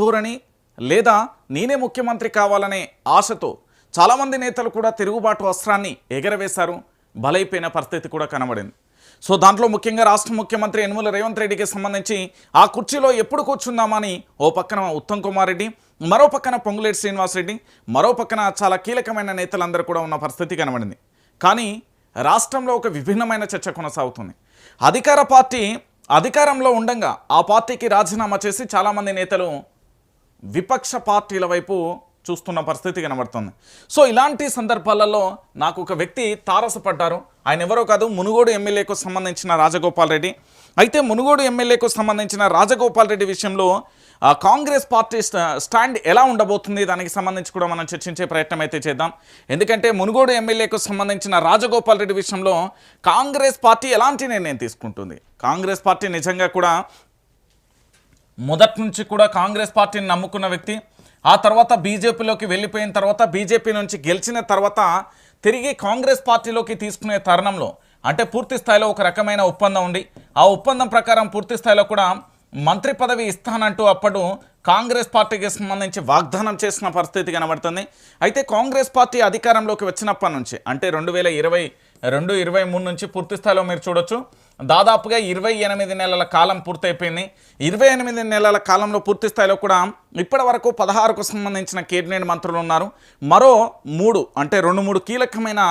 ధోరణి లేదా నేనే ముఖ్యమంత్రి కావాలనే ఆశతో చాలామంది నేతలు కూడా తిరుగుబాటు అస్త్రాన్ని ఎగరవేశారు. బలైపోయిన పరిస్థితి కూడా కనబడింది. సో దాంట్లో ముఖ్యంగా రాష్ట్ర ముఖ్యమంత్రి యనమల రేవంత్ రెడ్డికి సంబంధించి ఆ కుర్చీలో ఎప్పుడు కూర్చుందామని ఓ పక్కన ఉత్తమ్ కుమార్ రెడ్డి, మరో పక్కన పొంగులేటి శ్రీనివాసరెడ్డి, మరో పక్కన చాలా కీలకమైన నేతలందరూ కూడా ఉన్న పరిస్థితి కనబడింది. కానీ రాష్ట్రంలో ఒక విభిన్నమైన చర్చ కొనసాగుతుంది. అధికార పార్టీ అధికారంలో ఉండగా ఆ పార్టీకి రాజీనామా చేసి చాలామంది నేతలు విపక్ష పార్టీల వైపు చూస్తున్న పరిస్థితి కనబడుతుంది. సో ఇలాంటి సందర్భాలలో నాకు ఒక వ్యక్తి తారసపడ్డారు. ఆయన ఎవరో కాదు, మునుగోడు ఎమ్మెల్యేకు సంబంధించిన రాజగోపాల్ రెడ్డి. అయితే మునుగోడు ఎమ్మెల్యేకు సంబంధించిన రాజగోపాల్ రెడ్డి విషయంలో కాంగ్రెస్ పార్టీ స్టాండ్ ఎలా ఉండబోతుంది, దానికి సంబంధించి కూడా మనం చర్చించే ప్రయత్నం అయితే చేద్దాం. ఎందుకంటే మునుగోడు ఎమ్మెల్యేకు సంబంధించిన రాజగోపాల్ రెడ్డి విషయంలో కాంగ్రెస్ పార్టీ ఎలాంటి నిర్ణయం తీసుకుంటుంది. కాంగ్రెస్ పార్టీ నిజంగా కూడా మొదటి నుంచి కూడా కాంగ్రెస్ పార్టీని నమ్ముకున్న వ్యక్తి. ఆ తర్వాత బీజేపీలోకి వెళ్ళిపోయిన తర్వాత, బీజేపీ నుంచి గెలిచిన తర్వాత తిరిగి కాంగ్రెస్ పార్టీలోకి తీసుకునే తరుణంలో అంటే పూర్తి స్థాయిలో ఒక రకమైన ఒప్పందం ఉంది. ఆ ఒప్పందం ప్రకారం పూర్తి స్థాయిలో కూడా మంత్రి పదవి ఇస్తానంటూ అప్పుడు కాంగ్రెస్ పార్టీకి సంబంధించి వాగ్దానం చేసిన పరిస్థితి కనబడుతుంది. అయితే కాంగ్రెస్ పార్టీ అధికారంలోకి వచ్చినప్పటి నుంచి అంటే 2022-23 నుంచి పూర్తి స్థాయిలో మీరు చూడొచ్చు, దాదాపుగా 28 నెలల కాలం పూర్తయిపోయింది. 28 నెలల కాలంలో పూర్తి స్థాయిలో కూడా ఇప్పటి వరకు 16కు సంబంధించిన కేబినెట్ మంత్రులు ఉన్నారు. మరో 3 అంటే 2-3 కీలకమైన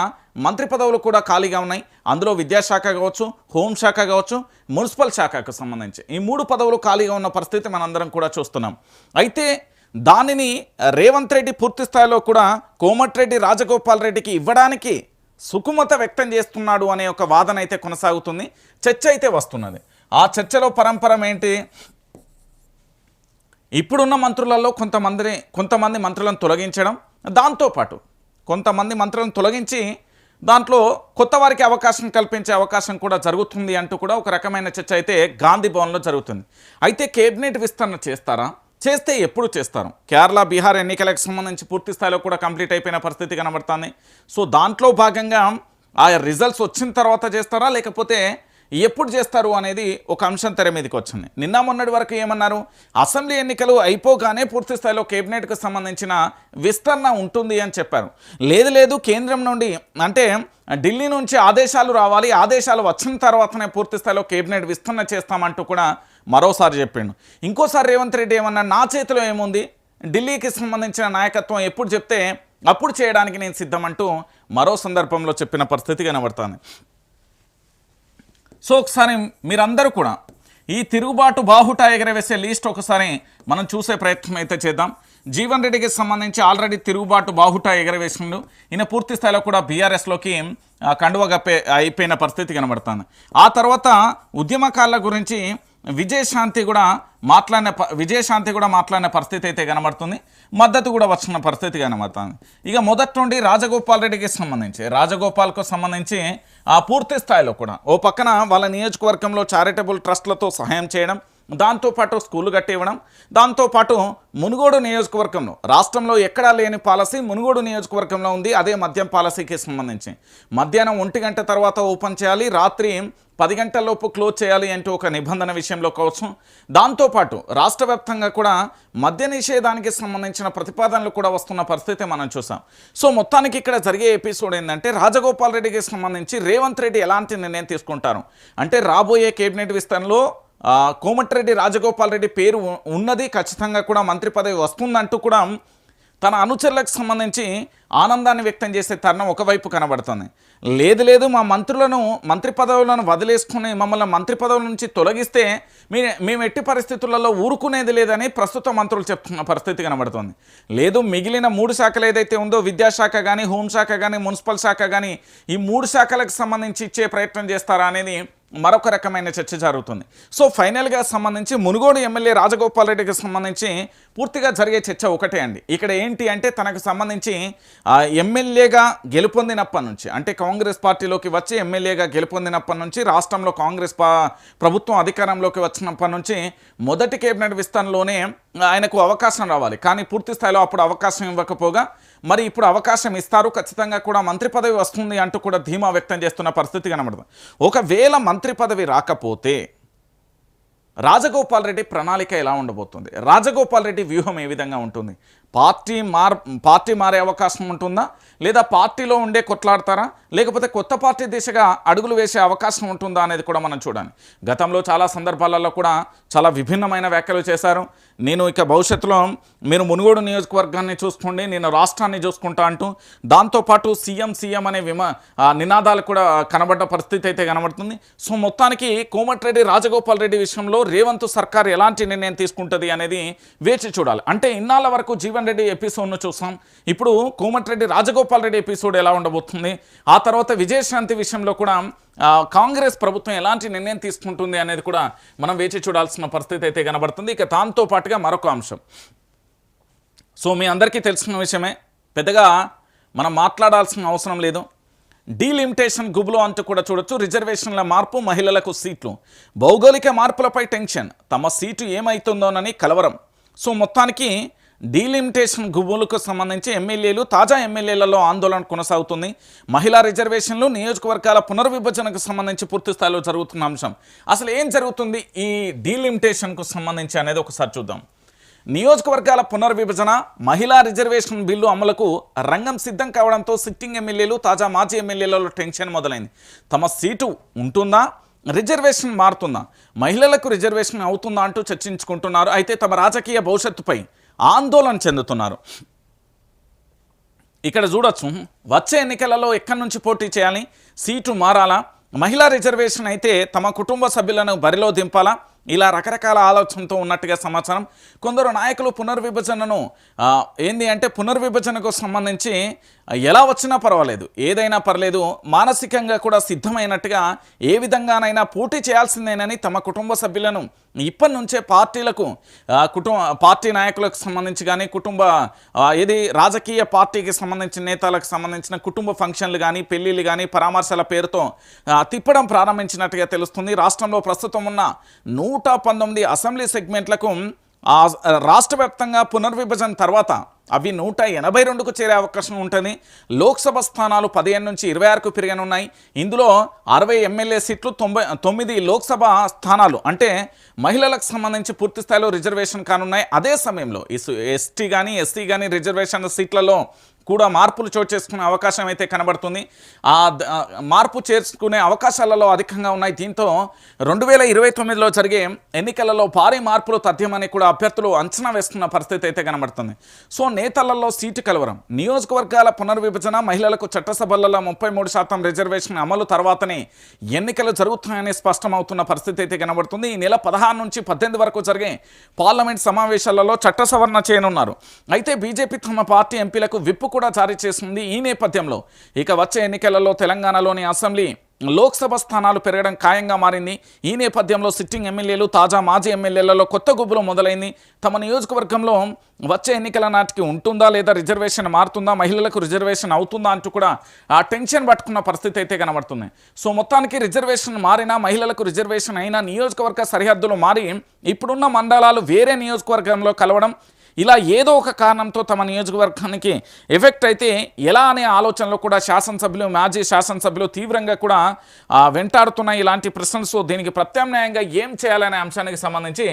మంత్రి పదవులు కూడా ఖాళీగా ఉన్నాయి. అందులో విద్యాశాఖ కావచ్చు, హోంశాఖ కావచ్చు, మున్సిపల్ శాఖకు సంబంధించి ఈ 3 పదవులు ఖాళీగా ఉన్న పరిస్థితి మనందరం కూడా చూస్తున్నాం. అయితే దానిని రేవంత్ రెడ్డి పూర్తి స్థాయిలో కూడా కోమటిరెడ్డి రాజగోపాల్ రెడ్డికి ఇవ్వడానికి సుకుమత వ్యక్తం చేస్తున్నాడు అనే ఒక వాదన అయితే కొనసాగుతుంది. చర్చ అయితే వస్తున్నది. ఆ చర్చలో పరంపరం ఏంటి, ఇప్పుడున్న మంత్రులలో కొంతమంది మంత్రులను తొలగించడం, దాంతోపాటు కొంతమంది మంత్రులను తొలగించి దాంట్లో కొత్త వారికి అవకాశం కల్పించే అవకాశం కూడా జరుగుతుంది అంటూ కూడా ఒక రకమైన చర్చ అయితే గాంధీ భవన్లో జరుగుతుంది. అయితే కేబినెట్ విస్తరణ చేస్తారా, చేస్తే ఎప్పుడు చేస్తారు? కేరళ, బీహార్ ఎన్నికలకు సంబంధించి పూర్తి స్థాయిలో కూడా కంప్లీట్ అయిపోయిన పరిస్థితి కనబడుతుంది. సో దాంట్లో భాగంగా ఆ రిజల్ట్స్ వచ్చిన తర్వాత చేస్తారా, లేకపోతే ఎప్పుడు చేస్తారు అనేది ఒక అంశం తెర మీదకి వచ్చింది. నిన్న మొన్నటి వరకు ఏమన్నారు, అసెంబ్లీ ఎన్నికలు అయిపోగానే పూర్తి స్థాయిలో కేబినెట్కు సంబంధించిన విస్తరణ ఉంటుంది అని చెప్పారు. లేదు కేంద్రం నుండి అంటే ఢిల్లీ నుంచి ఆదేశాలు రావాలి, ఆదేశాలు వచ్చిన తర్వాతనే పూర్తి స్థాయిలో కేబినెట్ విస్తరణ చేస్తామంటూ కూడా మరోసారి చెప్పిండు. ఇంకోసారి రేవంత్ రెడ్డి ఏమన్నా, నా చేతిలో ఏముంది, ఢిల్లీకి సంబంధించిన నాయకత్వం ఎప్పుడు చెప్తే అప్పుడు చేయడానికి నేను సిద్ధమంటూ మరో సందర్భంలో చెప్పిన పరిస్థితి కనబడుతుంది. సో ఒకసారి మీరందరూ కూడా ఈ తిరుగుబాటు బాహుట ఎగరవేసే లిస్ట్ ఒకసారి మనం చూసే ప్రయత్నం అయితే చేద్దాం. జీవన్ రెడ్డికి సంబంధించి ఆల్రెడీ తిరుగుబాటు బాహుట ఎగరవేసిండు. ఈయన పూర్తి స్థాయిలో కూడా బీఆర్ఎస్లోకి కండువగా అయిపోయిన పరిస్థితి కనబడుతుంది. ఆ తర్వాత ఉద్యమకారుల గురించి విజయశాంతి కూడా మాట్లాడిన పరిస్థితి అయితే కనబడుతుంది. మద్దతు కూడా వచ్చిన పరిస్థితి కనబడుతుంది. ఇక మొదటి నుండి రాజగోపాల్ రెడ్డికి సంబంధించి రాజగోపాల్కు సంబంధించి ఆ పూర్తి స్థాయిలో కూడా ఓ పక్కన వాళ్ళ నియోజకవర్గంలో చారిటబుల్ ట్రస్ట్లతో సహాయం చేయడం, దాంతోపాటు స్కూళ్ళు కట్టివ్వడం, దాంతోపాటు మునుగోడు నియోజకవర్గంలో రాష్ట్రంలో ఎక్కడా లేని పాలసీ మునుగోడు నియోజకవర్గంలో ఉంది. అదే మద్యం పాలసీకి సంబంధించి మధ్యాహ్నం 1 గంట తర్వాత ఓపెన్ చేయాలి, రాత్రి 10 గంటలలోపు క్లోజ్ చేయాలి అంటూ ఒక నిబంధన విషయంలో కావచ్చు. దాంతోపాటు రాష్ట్ర వ్యాప్తంగా కూడా మద్య నిషేధానికి సంబంధించిన ప్రతిపాదనలు కూడా వస్తున్న పరిస్థితి మనం చూసాం. సో మొత్తానికి ఇక్కడ జరిగే ఎపిసోడ్ ఏంటంటే రాజగోపాల్ రెడ్డికి సంబంధించి రేవంత్ రెడ్డి ఎలాంటి నిర్ణయం తీసుకుంటారు అంటే రాబోయే కేబినెట్ విస్తరణలో కోమటిరెడ్డి రాజగోపాల్ రెడ్డి పేరు ఉన్నది, ఖచ్చితంగా కూడా మంత్రి పదవి వస్తుందంటూ కూడా తన అనుచరులకు సంబంధించి ఆనందాన్ని వ్యక్తం చేసే తరుణం ఒకవైపు కనబడుతుంది. లేదు మా మంత్రి పదవులను వదిలేసుకుని మమ్మల్ని మంత్రి పదవుల నుంచి తొలగిస్తే మేము ఎట్టి పరిస్థితులలో ఊరుకునేది లేదని ప్రస్తుత మంత్రులు చెప్తున్న పరిస్థితి కనబడుతుంది. లేదు మిగిలిన 3 శాఖలు ఏదైతే ఉందో విద్యాశాఖ కానీ, హోంశాఖ కానీ, మున్సిపల్ శాఖ కానీ, ఈ 3 శాఖలకు సంబంధించి ఇచ్చే ప్రయత్నం చేస్తారా అనేది మరొక రకమైన చర్చ జరుగుతుంది. సో ఫైనల్గా సంబంధించి మునుగోడు ఎమ్మెల్యే రాజగోపాల్ రెడ్డికి సంబంధించి పూర్తిగా జరిగే చర్చ ఒకటే అండి. ఇక్కడ ఏంటి అంటే తనకు సంబంధించి ఎమ్మెల్యేగా గెలుపొందినప్పటి నుంచి అంటే కాంగ్రెస్ పార్టీలోకి వచ్చి ఎమ్మెల్యేగా గెలుపొందినప్పటి నుంచి రాష్ట్రంలో కాంగ్రెస్ ప్రభుత్వం అధికారంలోకి వచ్చినప్పటి నుంచి మొదటి కేబినెట్ విస్తరణలోనే ఆయనకు అవకాశం రావాలి. కానీ పూర్తి స్థాయిలో అప్పుడు అవకాశం ఇవ్వకపోగా మరి ఇప్పుడు అవకాశం ఇస్తారు, ఖచ్చితంగా కూడా మంత్రి పదవి వస్తుంది అంటూ కూడా ధీమా వ్యక్తం చేస్తున్న పరిస్థితి కనబడుతుంది. ఒకవేళ మంత్రి పదవి రాకపోతే రాజగోపాల్ రెడ్డి ప్రణాళిక ఎలా ఉండబోతుంది, రాజగోపాల్ రెడ్డి వ్యూహం ఏ విధంగా ఉంటుంది, పార్టీ మారే అవకాశం ఉంటుందా, లేదా పార్టీలో ఉండే కొట్లాడతారా, లేకపోతే కొత్త పార్టీ దిశగా అడుగులు వేసే అవకాశం ఉంటుందా అనేది కూడా మనం చూడాలి. గతంలో చాలా సందర్భాలలో కూడా చాలా విభిన్నమైన వ్యాఖ్యలు చేశారు. నేను ఇక భవిష్యత్తులో మీరు మునుగోడు నియోజకవర్గాన్ని చూసుకోండి, నేను రాష్ట్రాన్ని చూసుకుంటా అంటూ దాంతోపాటు సీఎం అనే నినాదాలు కూడా కనబడ్డ పరిస్థితి అయితే కనబడుతుంది. సో మొత్తానికి కోమటిరెడ్డి రాజగోపాల్ రెడ్డి విషయంలో రేవంత్ సర్కార్ ఎలాంటి నిర్ణయం తీసుకుంటుంది అనేది వేచి చూడాలి. అంటే ఇన్నాళ్ళ వరకు జీవన్ రెడ్డి ఎపిసోడ్ను చూసాం, ఇప్పుడు కోమటిరెడ్డి రాజగోపాల్ రెడ్డి ఎపిసోడ్ ఎలా ఉండబోతుంది, ఆ తర్వాత విజయశాంతి విషయంలో కూడా కాంగ్రెస్ ప్రభుత్వం ఎలాంటి నిర్ణయం తీసుకుంటుంది అనేది కూడా మనం వేచి చూడాల్సిన పరిస్థితి అయితే కనబడుతుంది. ఇక దాంతో పాటుగా మరొక అంశం, సో మీ అందరికీ తెలిసిన విషయమే, పెద్దగా మనం మాట్లాడాల్సిన అవసరం లేదు. డీలిమిటేషన్ గుబులు అంటూ కూడా చూడొచ్చు. రిజర్వేషన్ల మార్పు, మహిళలకు సీట్లు, భౌగోళిక మార్పులపై టెన్షన్, తమ సీటు ఏమవుతుందోనని కలవరం. సో మొత్తానికి డీలిమిటేషన్ గుబులకు సంబంధించి తాజా ఎమ్మెల్యేలలో ఆందోళన కొనసాగుతుంది. మహిళా రిజర్వేషన్లు, నియోజకవర్గాల పునర్విభజనకు సంబంధించి పూర్తి స్థాయిలో జరుగుతున్న అంశం. అసలు ఏం జరుగుతుంది ఈ డీలిమిటేషన్కు సంబంధించి అనేది ఒకసారి చూద్దాం. నియోజకవర్గాల పునర్విభజన, మహిళా రిజర్వేషన్ బిల్లు అమలుకు రంగం సిద్ధం కావడంతో సిట్టింగ్ ఎమ్మెల్యేలు, తాజా మాజీ ఎమ్మెల్యేలలో టెన్షన్ మొదలైంది. తమ సీటు ఉంటుందా, రిజర్వేషన్ మారుతుందా, మహిళలకు రిజర్వేషన్ అవుతుందా అంటూ చర్చించుకుంటున్నారు. అయితే తమ రాజకీయ భవిష్యత్తుపై ఆందోళన చెందుతున్నారు. ఇక్కడ చూడొచ్చు, వచ్చే ఎన్నికలలో ఎక్కడి నుంచి పోటీ చేయాలి, సీటు మారాలా, మహిళా రిజర్వేషన్ అయితే తమ కుటుంబ సభ్యులను బరిలో దింపాలా, ఇలా రకరకాల ఆలోచనతో ఉన్నట్టుగా సమాచారం. కొందరు నాయకులు పునర్విభజనకు సంబంధించి ఎలా వచ్చినా పర్వాలేదు, ఏదైనా పర్లేదు, మానసికంగా కూడా సిద్ధమైనట్టుగా ఏ విధంగానైనా పోటీ చేయాల్సిందేనని తమ కుటుంబ సభ్యులను ఇప్పటి నుంచే పార్టీ నాయకులకు సంబంధించి కానీ రాజకీయ పార్టీకి సంబంధించిన నేతలకు సంబంధించిన కుటుంబ ఫంక్షన్లు కానీ, పెళ్లిళ్ళు కానీ, పరామర్శల పేరుతో తిప్పడం ప్రారంభించినట్టుగా తెలుస్తుంది. రాష్ట్రంలో ప్రస్తుతం ఉన్న 119 అసెంబ్లీ సెగ్మెంట్లకు రాష్ట్ర వ్యాప్తంగా పునర్విభజన తర్వాత అవి 182కు చేరే అవకాశం ఉంటుంది. లోక్సభ స్థానాలు 15 నుంచి 26కు పెరగనున్నాయి. ఇందులో 60 ఎమ్మెల్యే సీట్లు, 9 లోక్సభ స్థానాలు అంటే మహిళలకు సంబంధించి పూర్తి స్థాయిలో రిజర్వేషన్ కానున్నాయి. అదే సమయంలో ఎస్టీ కానీ, ఎస్సీ కానీ రిజర్వేషన్ సీట్లలో కూడా మార్పులు చోటు చేసుకునే అవకాశం అయితే కనబడుతుంది. ఆ మార్పు చేసుకునే అవకాశాలలో అధికంగా ఉన్నాయి. దీంతో 2029లో జరిగే ఎన్నికలలో భారీ మార్పులు తథ్యమని కూడా అభ్యర్థులు అంచనా వేస్తున్న పరిస్థితి అయితే కనబడుతుంది. సో నేతలలో సీటు కలవరం, నియోజకవర్గాల పునర్విభజన, మహిళలకు చట్టసభలలో 33% రిజర్వేషన్ అమలు తర్వాతనే ఎన్నికలు జరుగుతున్నాయని స్పష్టమవుతున్న పరిస్థితి అయితే కనబడుతుంది. ఈ నెల 16 నుంచి 18 వరకు జరిగే పార్లమెంట్ సమావేశాలలో చట్ట సవరణ చేయనున్నారు. అయితే బీజేపీ తమ పార్టీ ఎంపీలకు విప్పు కూడా జారీ చేసింది. ఈ నేపథ్యంలో ఇక వచ్చే ఎన్నికలలో తెలంగాణలోని అసెంబ్లీ, లోక్సభ స్థానాలు పెరగడం ఖాయంగా మారింది. ఈ నేపథ్యంలో సిట్టింగ్ ఎమ్మెల్యేలు, తాజా మాజీ ఎమ్మెల్యేలలో కొత్త గుబులు మొదలైంది. తమ నియోజకవర్గంలో వచ్చే ఎన్నికల నాటికి ఉంటుందా లేదా రిజర్వేషన్ మారుతుందా, మహిళలకు రిజర్వేషన్ అవుతుందా అంటూ కూడా ఆ టెన్షన్ పట్టుకున్న పరిస్థితి అయితే కనబడుతుంది. సో మొత్తానికి రిజర్వేషన్ మారినా, మహిళలకు రిజర్వేషన్ అయినా, నియోజకవర్గ సరిహద్దులు మారి ఇప్పుడున్న మండలాలు వేరే నియోజకవర్గంలో కలవడం, ఇలా ఏదో ఒక కారణంతో తమ నియోజకవర్గానికి ఎఫెక్ట్ అయితే ఎలా అనే ఆలోచనలో కూడా శాసనసభ్యులు, మాజీ శాసనసభ్యులు తీవ్రంగా కూడా వెంటాడుతున్న ఇలాంటి ప్రశ్నలు. సో దీనికి ప్రత్యామ్నాయంగా ఏం చేయాలనే అంశానికి సంబంధించి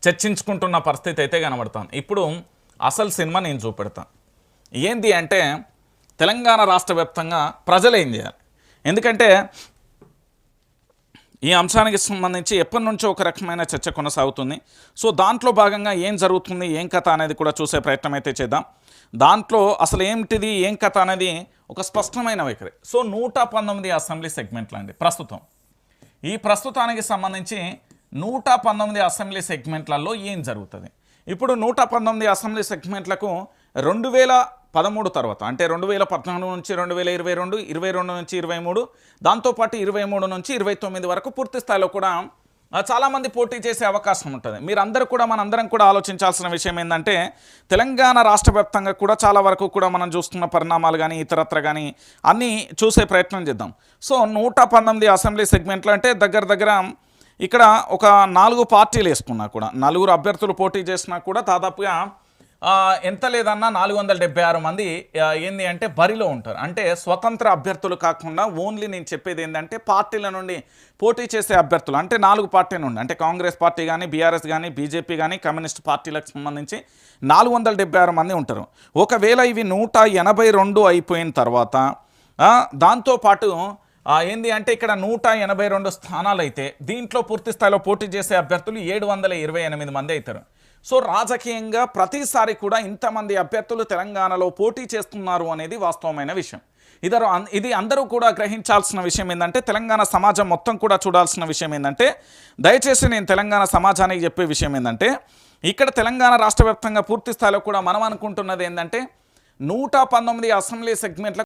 చర్చించుకుంటున్న పరిస్థితి అయితే కనబడుతుంది. ఇప్పుడు అసలు సినిమా నేను చూపెడతాను. ఏంది అంటే తెలంగాణ రాష్ట్ర వ్యాప్తంగా ప్రజలు ఏం చేయాలి, ఎందుకంటే ఈ అంశానికి సంబంధించి ఎప్పటి నుంచో ఒక రకమైన చర్చ కొనసాగుతుంది. సో దాంట్లో భాగంగా ఏం జరుగుతుంది, ఏం కథ అనేది కూడా చూసే ప్రయత్నం అయితే చేద్దాం. దాంట్లో అసలు ఏమిటిది, ఏం కథ అనేది ఒక స్పష్టమైన వైఖరి. సో 119 అసెంబ్లీ సెగ్మెంట్లు అండి ప్రస్తుతం. ఈ ప్రస్తుతానికి సంబంధించి 119 అసెంబ్లీ సెగ్మెంట్లలో ఏం జరుగుతుంది. ఇప్పుడు 119 అసెంబ్లీ సెగ్మెంట్లకు 2013 తర్వాత అంటే 2014 నుంచి 2022, 22 నుంచి 23, దాంతోపాటు 23 నుంచి 29 వరకు పూర్తి స్థాయిలో కూడా చాలామంది పోటీ చేసే అవకాశం ఉంటుంది. మీరందరూ కూడా మనందరం కూడా ఆలోచించాల్సిన విషయం ఏంటంటే తెలంగాణ రాష్ట్ర వ్యాప్తంగా కూడా చాలా వరకు కూడా మనం చూస్తున్న పరిణామాలు కానీ ఇతరత్ర కానీ అన్నీ చూసే ప్రయత్నం చేద్దాం. సో 119 అసెంబ్లీ సెగ్మెంట్లు అంటే దగ్గర ఇక్కడ ఒక 4 పార్టీలు వేసుకున్నా కూడా, 4 అభ్యర్థులు పోటీ చేసినా కూడా దాదాపుగా ఎంత లేదన్నా 476 మంది ఏంది అంటే బరిలో ఉంటారు. అంటే స్వతంత్ర అభ్యర్థులు కాకుండా ఓన్లీ నేను చెప్పేది ఏంటంటే పార్టీల నుండి పోటీ చేసే అభ్యర్థులు, అంటే 4 పార్టీల నుండి, అంటే కాంగ్రెస్ పార్టీ కానీ, బీఆర్ఎస్ కానీ, బీజేపీ కానీ, కమ్యూనిస్ట్ పార్టీలకు సంబంధించి 476 మంది ఉంటారు. ఒకవేళ ఇవి 182 అయిపోయిన తర్వాత దాంతోపాటు ఏంది అంటే ఇక్కడ 182 స్థానాలు అయితే దీంట్లో పూర్తి స్థాయిలో పోటీ చేసే అభ్యర్థులు 728 మంది అవుతారు. సో రాజకీయంగా ప్రతిసారి కూడా ఇంతమంది అభ్యర్థులు తెలంగాణలో పోటీ చేస్తున్నారు అనేది వాస్తవమైన విషయం. ఇది అందరూ కూడా గ్రహించాల్సిన విషయం ఏంటంటే, తెలంగాణ సమాజం మొత్తం కూడా చూడాల్సిన విషయం ఏంటంటే, దయచేసి నేను తెలంగాణ సమాజానికి చెప్పే విషయం ఏంటంటే, ఇక్కడ తెలంగాణ రాష్ట్ర వ్యాప్తంగా పూర్తి స్థాయిలో కూడా మనం అనుకుంటున్నది ఏంటంటే 119 అసెంబ్లీ సెగ్మెంట్ల